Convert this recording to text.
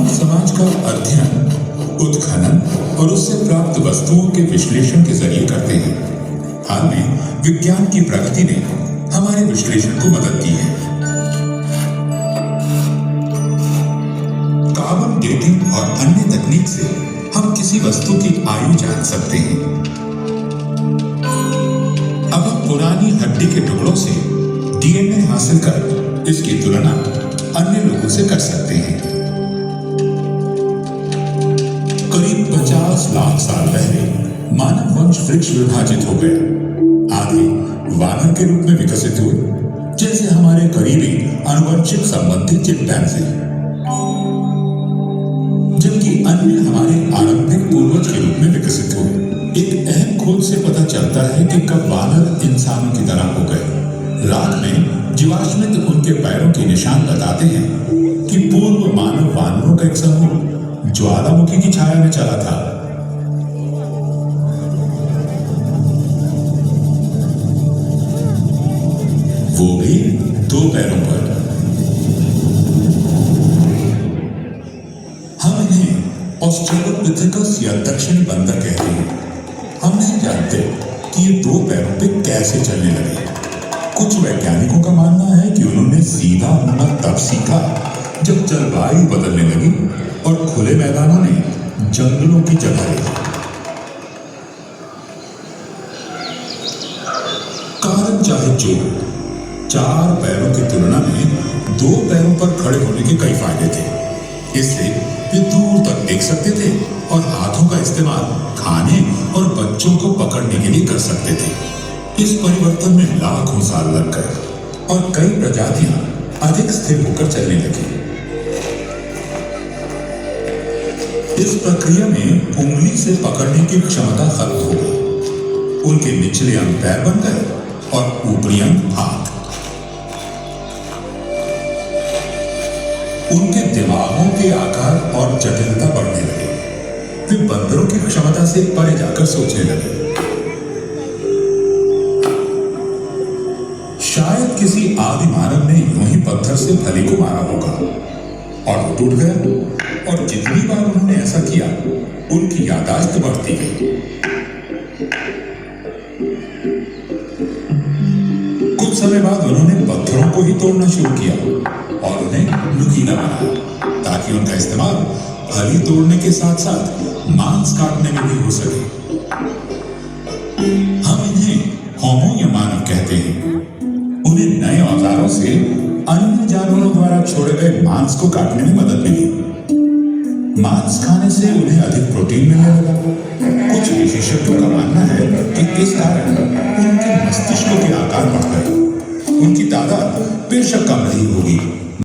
मानव समाज का अध्ययन, उत्खनन और उससे प्राप्त वस्तुओं के विश्लेषण के जरिए करते हैं। हाल में विज्ञान की प्रगति ने हमारे विश्लेषण को मदद की है। कार्बन डेटिंग और अन्य तकनीक से हम किसी वस्तु की आयु जान सकते हैं। अब हम पुरानी हड्डी के टुकड़ों से डीएनए हासिल कर इसकी तुलना अन्य लोगों से कर सकते हैं। करीब 50 लाख साल पहले मानव वंश वृक्ष विभाजित हो गया। आधे वानर के रूप में विकसित हुए, जैसे हमारे करीबी आनुवंशिक संबंधी चिंपैंजी, जबकि अन्य हमारे आरंभिक पूर्वज के रूप में विकसित हुए। एक अहम खोज से पता चलता है कि कब वानर इंसानों की तरह हो गए। रात में जीवाश्मित उनके पैरों के निशान बताते हैं कि पूर्व मानव वानरों का एक समूह ज्वालामुखी की छाया में चला था। वो भी 2 पैरों पर। हम इन्हें ऑस्ट्रेलोपिथेकस या दक्षिणी बंदर कहते हैं। हम नहीं जानते कि ये 2 पैरों पे कैसे चलने लगे। कुछ वैज्ञानिकों का मानना है कि उन्होंने सीधा मुड़ना तब सीखा जब जलवायु बदलने लगी और खुले मैदानों ने जंगलों की जगह ली। कारण चाहे जो, 4 पैरों की तुलना में 2 पैरों पर खड़े होने के कई फायदे थे। इससे वे दूर तक देख सकते थे और हाथों का इस्तेमाल खाने और बच्चों को पकड़ने के लिए कर सकते थे। इस परिवर्तन में लाखों साल लग गए और कई प्रजातियां अधिक स्थिर होकर चलने लगी। इस प्रक्रिया में उंगली से पकड़ने की क्षमता खत्म हो गई। उनके निचले अंग पैर बन गए और ऊपरी अंग हाथ। उनके दिमागों के आकार और जटिलता बढ़ने लगे। वे बंदरों की क्षमता से परे जाकर सोचने लगे। शायद किसी आदि मानव ने यूं ही पत्थर से फली को मारा होगा और वो टूट गया। और जितनी बार उन्होंने ऐसा किया, उनकी याददाश्त बढ़ती गई। कुछ समय बाद उन्होंने पत्थरों को ही तोड़ना शुरू किया और उन्हें नुकीला बनाया, ताकि उनका इस्तेमाल फली तोड़ने के साथ साथ मांस काटने में भी हो सके। हम इन्हें होमो या मानव कहते हैं। उन्हें नए औजारों से अन्य जानवरों द्वारा छोड़े गए मांस को काटने में मदद मिली। मांस खाने से उन्हें अधिक प्रोटीन मिलने लगा। कुछ विशेषज्ञों का मानना है कि इस कारण उनके मस्तिष्क के आकार बढ़ गए। उनकी तादाद बेशक कम नहीं होगी,